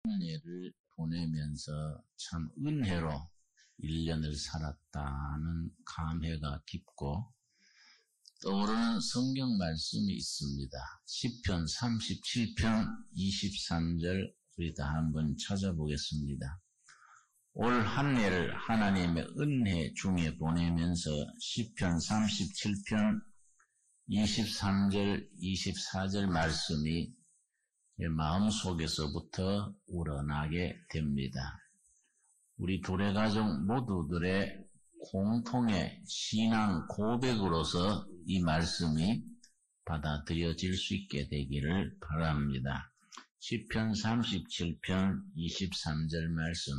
은혜를 보내면서 참 은혜로 1년을 살았다는 감회가 깊고 떠오르는 성경 말씀이 있습니다. 시편 37편 23절 우리 다 한번 찾아보겠습니다. 올 한 해를 하나님의 은혜 중에 보내면서 시편 37편 23절 24절 말씀이 마음속에서부터 우러나게 됩니다. 우리 도래가족 모두들의 공통의 신앙 고백으로서 이 말씀이 받아들여질 수 있게 되기를 바랍니다. 시편 37편 23절 말씀,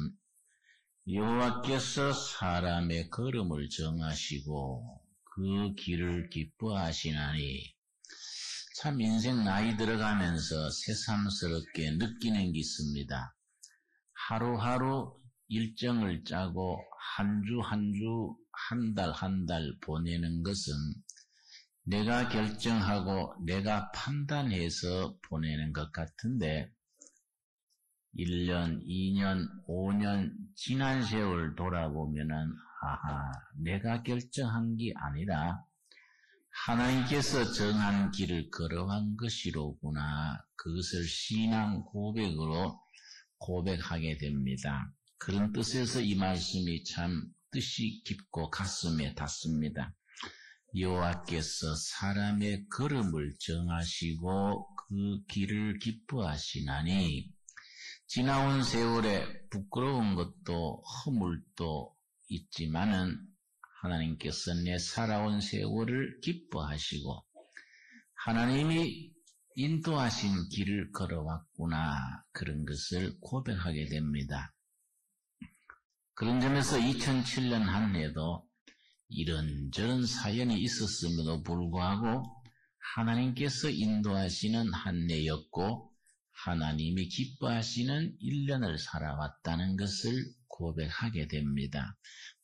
여호와께서 사람의 걸음을 정하시고 그 길을 기뻐하시나니. 참 인생 나이 들어가면서 새삼스럽게 느끼는 게 있습니다. 하루하루 일정을 짜고 한 주 한 주, 한 달 한 달 보내는 것은 내가 결정하고 내가 판단해서 보내는 것 같은데 1년, 2년, 5년 지난 세월 돌아보면은 내가 결정한 게 아니라 하나님께서 정한 길을 걸어간 것이로구나. 그것을 신앙 고백으로 고백하게 됩니다. 그런 뜻에서 이 말씀이 참 뜻이 깊고 가슴에 닿습니다. 여호와께서 사람의 걸음을 정하시고 그 길을 기뻐하시나니. 지나온 세월에 부끄러운 것도 허물도 있지만은 하나님께서 내 살아온 세월을 기뻐하시고 하나님이 인도하신 길을 걸어왔구나. 그런 것을 고백하게 됩니다. 그런 점에서 2007년 한 해도 이런저런 사연이 있었음에도 불구하고 하나님께서 인도하시는 한 해였고 하나님이 기뻐하시는 1년을 살아왔다는 것을 고백하게 됩니다.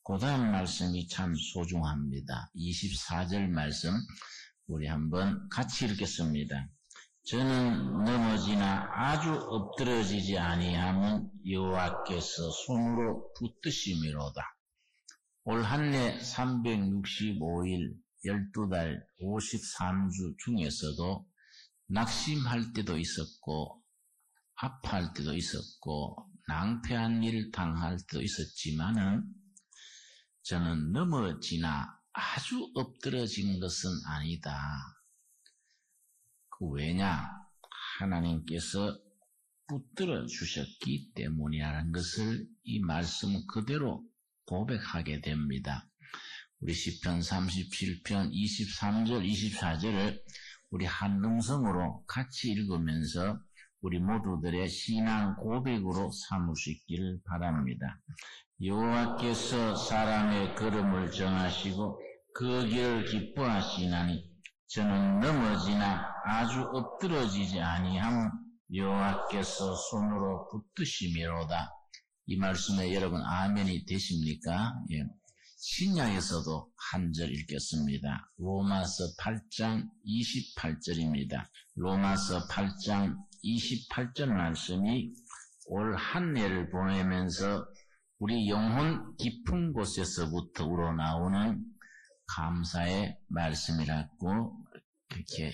그 다음 말씀이 참 소중합니다. 24절 말씀 우리 한번 같이 읽겠습니다. 저는 넘어지나 아주 엎드러지지 아니함은 여호와께서 손으로 붙드심이로다. 올 한 해 365일 12달 53주 중에서도 낙심할 때도 있었고 아파할 때도 있었고 낭패한 일 당할 때도 있었지만은 저는 넘어지나 아주 엎드러진 것은 아니다. 왜냐? 하나님께서 붙들어 주셨기 때문이라는 것을 이 말씀 그대로 고백하게 됩니다. 우리 시편 37편 23절 24절을 우리 한 음성으로 같이 읽으면서 우리 모두들의 신앙 고백으로 삼을 수 있기를 바랍니다. 여호와께서 사람의 걸음을 정하시고 그 길을 기뻐하시나니 저는 넘어지나 아주 엎드러지지 아니함은 여호와께서 손으로 붙드심이로다. 이 말씀에 여러분 아멘이 되십니까? 예. 신약에서도 한 절 읽겠습니다. 로마서 8장 28절입니다. 로마서 8장 28절 말씀이 올 한 해를 보내면서 우리 영혼 깊은 곳에서부터 우러나오는 감사의 말씀이라고 그렇게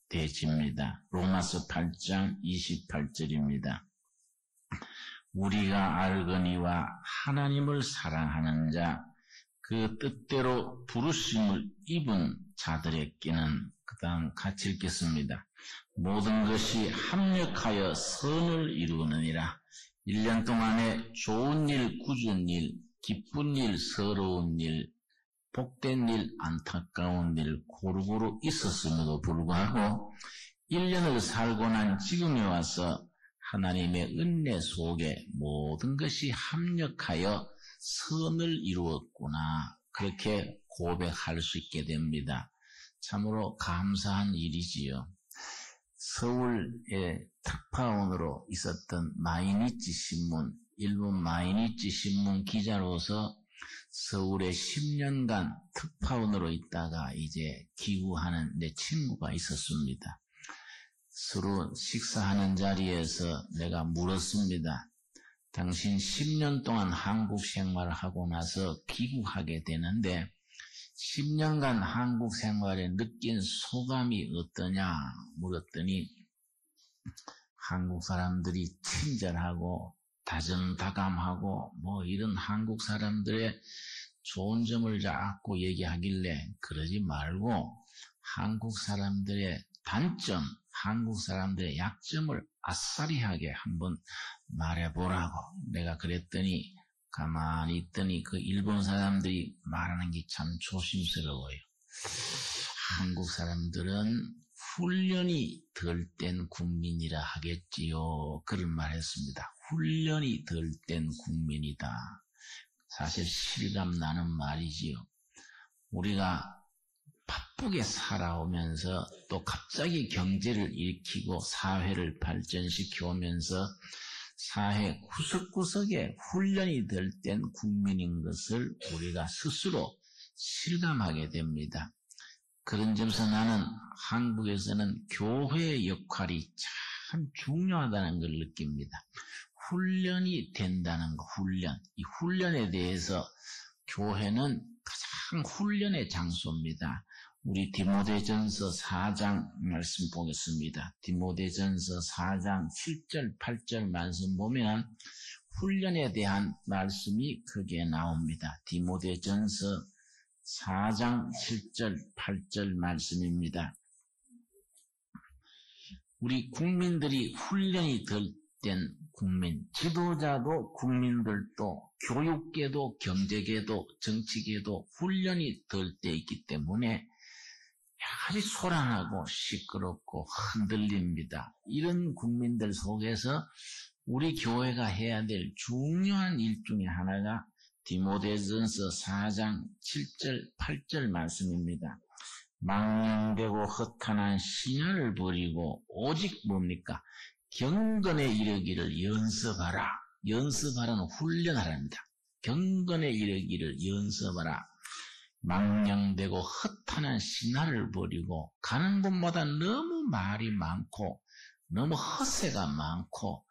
인정되집니다. 로마서 8장 28절입니다. 우리가 알거니와 하나님을 사랑하는 자, 그 뜻대로 부르심을 입은 자들에게는 그 다음 같이 읽겠습니다. 모든 것이 합력하여 선을 이루느니라. 1년 동안에 좋은 일, 굳은 일, 기쁜 일, 서러운 일, 복된 일, 안타까운 일 고루고루 있었음에도 불구하고 1년을 살고 난 지금에 와서 하나님의 은혜 속에 모든 것이 합력하여 선을 이루었구나. 그렇게 고백할 수 있게 됩니다. 참으로 감사한 일이지요. 서울의 특파원으로 있었던 마이니치 신문, 일본 마이니치 신문 기자로서 서울에 10년간 특파원으로 있다가 이제 귀국하는 내 친구가 있었습니다. 서로 식사하는 자리에서 내가 물었습니다. 당신 10년 동안 한국 생활을 하고 나서 귀국하게 되는데 10년간 한국 생활에 느낀 소감이 어떠냐 물었더니 한국 사람들이 친절하고 다정다감하고 뭐 이런 한국 사람들의 좋은 점을 자꾸 얘기하길래 그러지 말고 한국 사람들의 단점, 한국 사람들의 약점을 아싸리하게 한번 말해보라고 내가 그랬더니 가만히 있더니 그 일본 사람들이 말하는 게 참 조심스러워요. 한국 사람들은 훈련이 덜 된 국민이라 하겠지요. 그런 말 했습니다. 훈련이 덜 된 국민이다. 사실 실감 나는 말이지요. 우리가 바쁘게 살아오면서 또 갑자기 경제를 일으키고 사회를 발전시켜 오면서 사회 구석구석에 훈련이 덜 된 국민인 것을 우리가 스스로 실감하게 됩니다. 그런 점에서 나는 한국에서는 교회의 역할이 참 중요하다는 걸 느낍니다. 훈련이 된다는 거, 훈련. 이 훈련에 대해서 교회는 가장 훈련의 장소입니다. 우리 디모데전서 4장 말씀 보겠습니다. 디모데전서 4장 7절, 8절 말씀 보면 훈련에 대한 말씀이 거기에 나옵니다. 디모데전서 4장 7절, 8절 말씀입니다. 우리 국민들이 훈련이 덜 된 국민, 지도자도 국민들도 교육계도 경제계도 정치계도 훈련이 덜 돼 있기 때문에 아주 소란하고 시끄럽고 흔들립니다. 이런 국민들 속에서 우리 교회가 해야 될 중요한 일 중에 하나가 디모데전서 4장 7절 8절 말씀입니다. 망령되고 허탄한 신화를 버리고 오직 뭡니까? 경건에 이르기를 연습하라. 연습하라는 훈련하랍니다. 경건에 이르기를 연습하라. 망령되고 허탄한 신화를 버리고 가는 곳마다 너무 말이 많고 너무 허세가 많고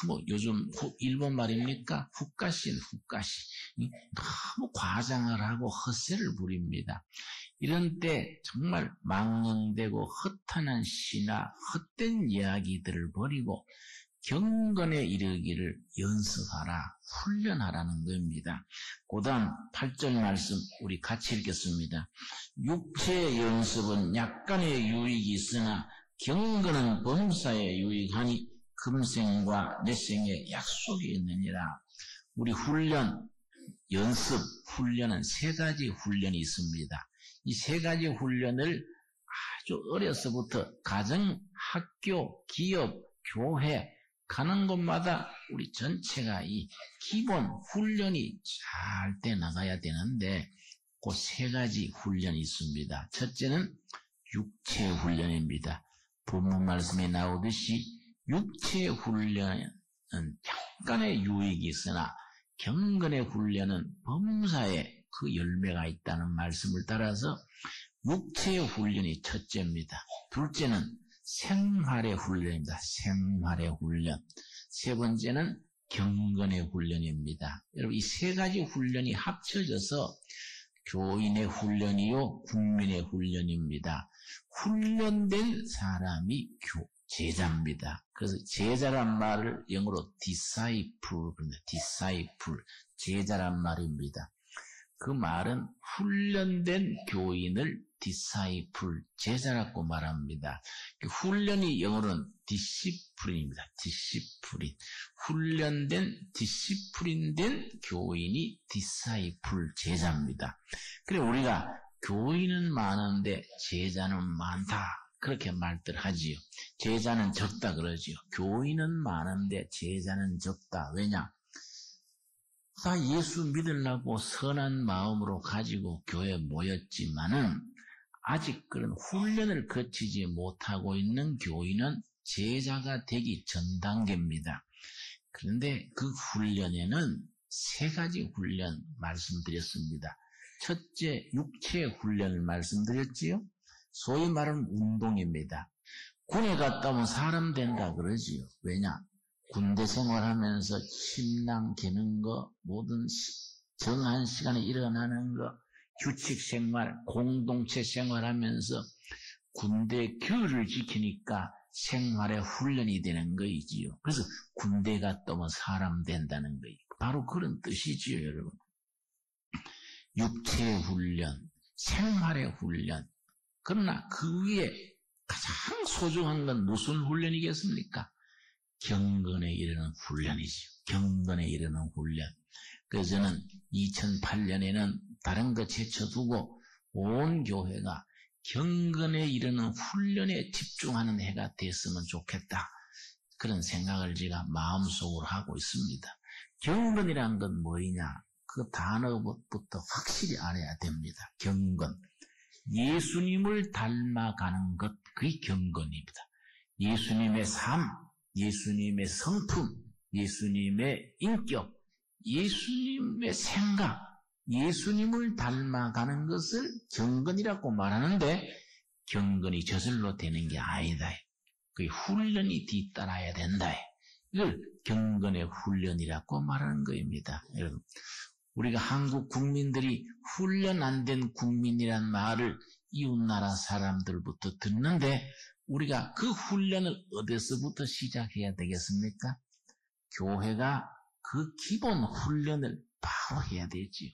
너무 요즘 일본 말입니까? 훅가시 너무 과장을 하고 허세를 부립니다. 이런 때 정말 망령되고 허탄한 신화, 헛된 이야기들을 버리고 경건에 이르기를 연습하라, 훈련하라는 겁니다. 그 다음 8절 말씀 우리 같이 읽겠습니다. 육체의 연습은 약간의 유익이 있으나 경건은 범사에 유익하니 금생과 내생에 약속이 있느니라. 우리 훈련, 연습, 훈련은 세 가지 훈련이 있습니다. 이 세 가지 훈련을 아주 어려서부터 가정, 학교, 기업, 교회 가는 곳마다 우리 전체가 이 기본 훈련이 잘 돼 나가야 되는데 그 세 가지 훈련이 있습니다. 첫째는 육체 훈련입니다. 본문 말씀에 나오듯이 육체 훈련은 약간의 유익이 있으나 경건의 훈련은 범사에 그 열매가 있다는 말씀을 따라서 육체의 훈련이 첫째입니다. 둘째는 생활의 훈련입니다. 생활의 훈련. 세 번째는 경건의 훈련입니다. 여러분 이 세 가지 훈련이 합쳐져서 교인의 훈련이요 국민의 훈련입니다. 훈련된 사람이 제자입니다. 그래서 제자란 말을 영어로 disciple, disciple, 제자란 말입니다. 그 말은 훈련된 교인을 disciple, 제자라고 말합니다. 훈련이 영어로는 discipline입니다. discipline. 훈련된, discipline된 교인이 disciple, 제자입니다. 그래 우리가 교인은 많은데 제자는 많다. 그렇게 말들 하지요. 제자는 적다 그러지요. 교인은 많은데 제자는 적다. 왜냐? 다 예수 믿으려고 선한 마음으로 가지고 교회에 모였지만은 아직 그런 훈련을 거치지 못하고 있는 교인은 제자가 되기 전 단계입니다. 그런데 그 훈련에는 세 가지 훈련 말씀드렸습니다. 첫째, 육체 훈련을 말씀드렸지요. 소위 말하는 운동입니다. 군에 갔다 오면 사람 된다 그러지요. 왜냐? 군대 생활하면서 침낭 개는 거, 모든 정한 시간에 일어나는 거, 규칙 생활, 공동체 생활하면서 군대 규율을 지키니까 생활의 훈련이 되는 거이지요. 그래서 군대 갔다 오면 사람 된다는 거예요. 바로 그런 뜻이지요, 여러분. 육체의 훈련, 생활의 훈련. 그러나 그 위에 가장 소중한 건 무슨 훈련이겠습니까? 경건에 이르는 훈련이지요. 경건에 이르는 훈련. 그래서 저는 2008년에는 다른 거 제쳐두고 온 교회가 경건에 이르는 훈련에 집중하는 해가 됐으면 좋겠다. 그런 생각을 제가 마음속으로 하고 있습니다. 경건이란 건 뭐이냐? 그 단어부터 확실히 알아야 됩니다. 경건. 예수님을 닮아가는 것, 그게 경건입니다. 예수님의 삶, 예수님의 성품, 예수님의 인격, 예수님의 생각, 예수님을 닮아가는 것을 경건이라고 말하는데 경건이 저절로 되는 게 아니다. 그 훈련이 뒤따라야 된다. 이걸 경건의 훈련이라고 말하는 것입니다. 여러분, 우리가 한국 국민들이 훈련 안 된 국민이란 말을 이웃나라 사람들부터 듣는데 우리가 그 훈련을 어디서부터 시작해야 되겠습니까? 교회가 그 기본 훈련을 바로 해야 되지요.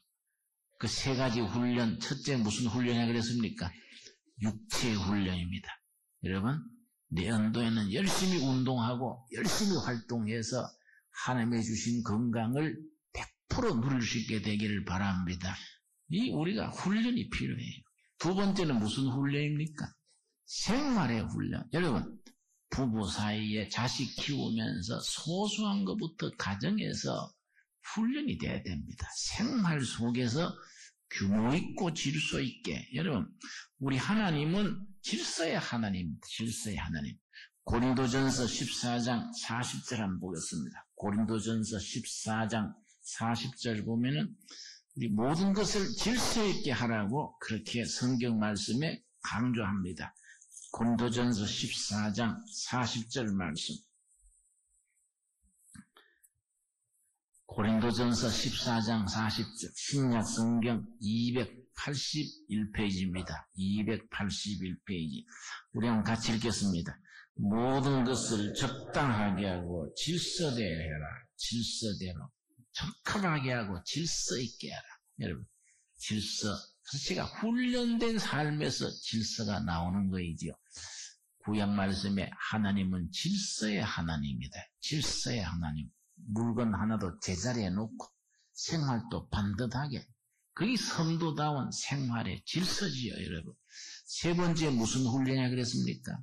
그 세 가지 훈련, 첫째 무슨 훈련이라 그랬습니까? 육체의 훈련입니다. 여러분, 내년도에는 열심히 운동하고 열심히 활동해서 하나님의 주신 건강을 100% 누릴 수 있게 되기를 바랍니다. 우리가 훈련이 필요해요. 두 번째는 무슨 훈련입니까? 생활의 훈련. 여러분, 부부 사이에 자식 키우면서 소소한 것부터 가정에서 훈련이 돼야 됩니다. 생활 속에서 규모 있고 질서 있게. 여러분, 우리 하나님은 질서의 하나님, 질서의 하나님. 고린도전서 14장 40절 한번 보겠습니다. 고린도전서 14장 40절 보면은 우리 모든 것을 질서 있게 하라고 그렇게 성경 말씀에 강조합니다. 고린도전서 14장 40절 말씀. 고린도전서 14장 40절 신약 성경 281페이지입니다. 281페이지. 우리 한번 같이 읽겠습니다. 모든 것을 적당하게 하고 질서대로 해라. 질서대로. 적합하게 하고 질서 있게 하라. 여러분, 질서. 제가 훈련된 삶에서 질서가 나오는 거이지요. 구약 말씀에 하나님은 질서의 하나님이다. 질서의 하나님. 물건 하나도 제자리에 놓고 생활도 반듯하게. 그게 선도다운 생활의 질서지요, 여러분. 세 번째 무슨 훈련이라 그랬습니까?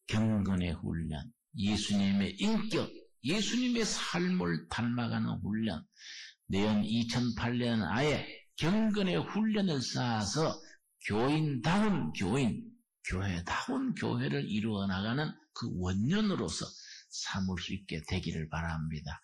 경건의 훈련. 예수님의 인격, 예수님의 삶을 닮아가는 훈련. 내년 2008년은 아예 경건의 훈련을 쌓아서 교인다운 교인, 교회다운 교회를 이루어 나가는 그 원년으로서 삼을 수 있게 되기를 바랍니다.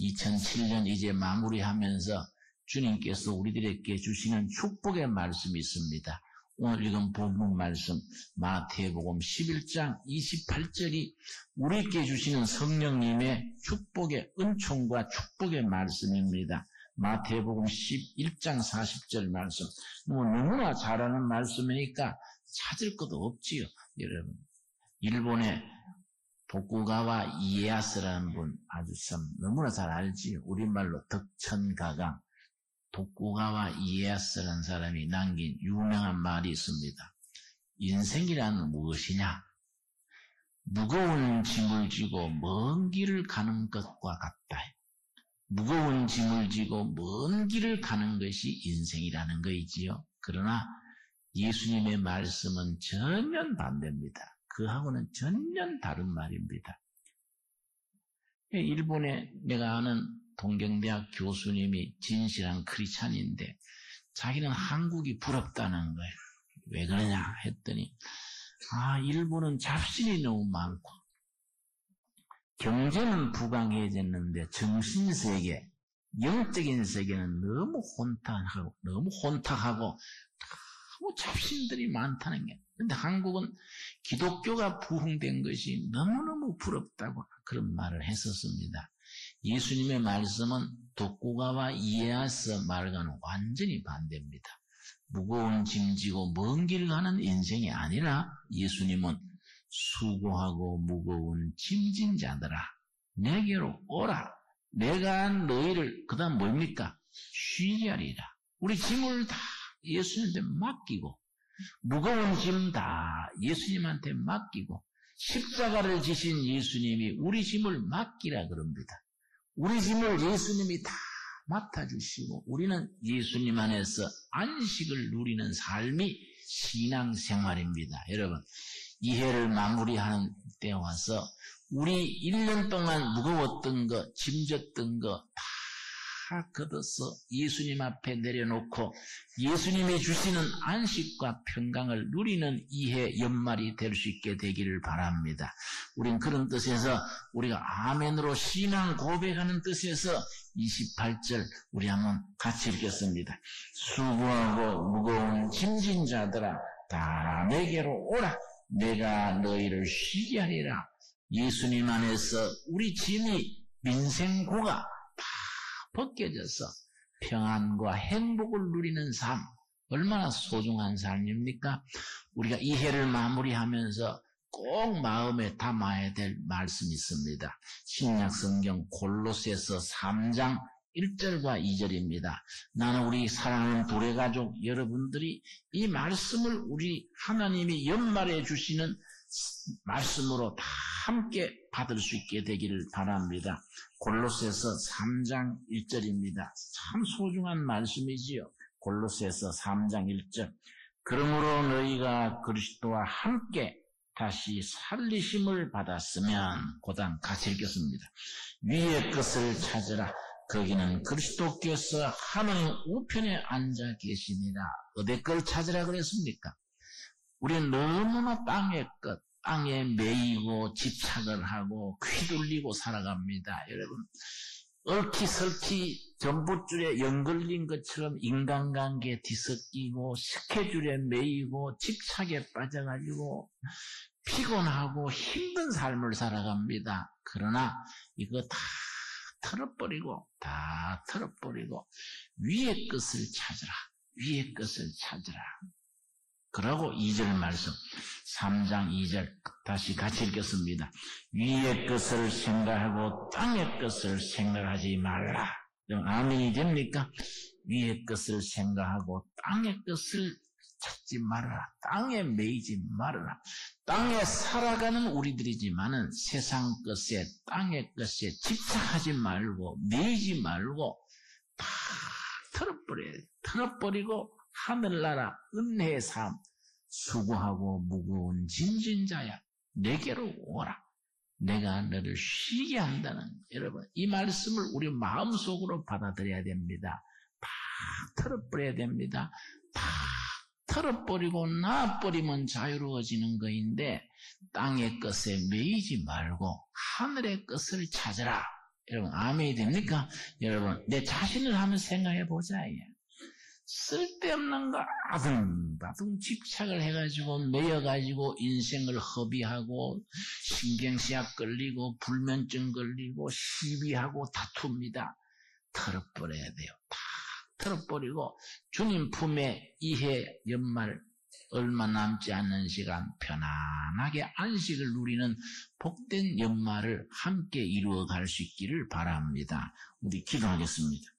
2007년 이제 마무리하면서 주님께서 우리들에게 주시는 축복의 말씀이 있습니다. 오늘 읽은 본문 말씀 마태복음 11장 28절이 우리에게 주시는 성령님의 축복의 은총과 축복의 말씀입니다. 마태복음 11장 40절 말씀. 너무나 잘하는 말씀이니까 찾을 것도 없지요. 여러분, 일본의 도쿠가와 이에야스라는 분 아주 참 너무나 잘 알지요. 우리말로 덕천가강. 도쿠가와 이에야스라는 사람이 남긴 유명한 말이 있습니다. 인생이란 무엇이냐? 무거운 짐을 지고 먼 길을 가는 것과 같다. 무거운 짐을 지고 먼 길을 가는 것이 인생이라는 것이지요. 그러나 예수님의 말씀은 전혀 반대입니다. 그하고는 전혀 다른 말입니다. 일본에 내가 아는 동경대학 교수님이 진실한 크리스찬인데 자기는 한국이 부럽다는 거예요. 왜 그러냐 했더니 일본은 잡신이 너무 많고 경제는 부강해졌는데 정신세계, 영적인 세계는 너무 혼탁하고 너무 잡신들이 많다는 게. 근데 한국은 기독교가 부흥된 것이 너무너무 부럽다고 그런 말을 했었습니다. 예수님의 말씀은 독고가와 이에야스 말과는 완전히 반대입니다. 무거운 짐 지고 먼 길 가는 인생이 아니라 예수님은 수고하고 무거운 짐진 자들아 내게로 오라. 내가 너희를 그 다음 뭡니까? 쉬게 하리라. 우리 짐을 다 예수님한테 맡기고 무거운 짐 다 예수님한테 맡기고 십자가를 지신 예수님이 우리 짐을 맡기라 그럽니다. 우리 짐을 예수님이 다 맡아주시고 우리는 예수님 안에서 안식을 누리는 삶이 신앙생활입니다. 여러분, 이 해를 마무리하는 때 와서 우리 1년 동안 무거웠던 거, 짐졌던 거 다 걷어서 예수님 앞에 내려놓고 예수님이 주시는 안식과 평강을 누리는 이 해 연말이 될 수 있게 되기를 바랍니다. 우린 그런 뜻에서 우리가 아멘으로 신앙 고백하는 뜻에서 28절 우리 한번 같이 읽겠습니다. 수고하고 무거운 짐진 자들아 다 내게로 오라. 내가 너희를 쉬게 하리라. 예수님 안에서 우리 짐이 민생고가 다 벗겨져서 평안과 행복을 누리는 삶, 얼마나 소중한 삶입니까? 우리가 이 해를 마무리하면서 꼭 마음에 담아야 될 말씀이 있습니다. 신약성경 골로새서 3장 1절과 2절입니다. 나는 우리 사랑하는 도래가족 여러분들이 이 말씀을 우리 하나님이 연말에 주시는 말씀으로 다 함께 받을 수 있게 되기를 바랍니다. 골로새서 3장 1절입니다. 참 소중한 말씀이지요. 골로새서 3장 1절. 그러므로 너희가 그리스도와 함께 다시 살리심을 받았으면 고단 같이 읽겠습니다. 위의 것을 찾으라. 거기는 그리스도께서 하나님 우편에 앉아 계시니라. 어디 걸 찾으라 그랬습니까? 우리는 너무나 땅의 것, 땅에 매이고 집착을 하고 휘둘리고 살아갑니다. 여러분, 얽히설키 전봇줄에 연걸린 것처럼 인간관계에 뒤섞이고 스케줄에 매이고 집착에 빠져가지고 피곤하고 힘든 삶을 살아갑니다. 그러나 이거 다 털어버리고 위의 것을 찾으라. 위의 것을 찾으라. 그러고 2절 말씀 3장 2절 다시 같이 읽겠습니다. 위의 것을 생각하고 땅의 것을 생각하지 말라. 아멘이 됩니까? 위의 것을 생각하고 땅의 것을 찾지 말아라. 땅에 매이지 말아라. 땅에 살아가는 우리들이지만은 세상 것에 땅의 것에 집착하지 말고 매이지 말고 다 털어버려야 돼. 털어버리고 하늘나라 은혜의 삶 수고하고 무거운 짐진 자야 내게로 오라. 내가 너를 쉬게 한다는 여러분 이 말씀을 우리 마음속으로 받아들여야 됩니다. 다 털어버려야 됩니다. 다 털어버리고 놔버리면 자유로워지는 거인데 땅의 것에 매이지 말고 하늘의 것을 찾으라. 여러분 아멘이 됩니까? 여러분 내 자신을 한번 생각해 보자. 쓸데없는 거 아둥바둥 집착을 해가지고 매여가지고 인생을 허비하고 신경시약 걸리고 불면증 걸리고 시비하고 다툽니다. 털어버려야 돼요. 다 털어버리고 주님 품에 이해 연말 얼마 남지 않는 시간 편안하게 안식을 누리는 복된 연말을 함께 이루어갈 수 있기를 바랍니다. 우리 기도하겠습니다.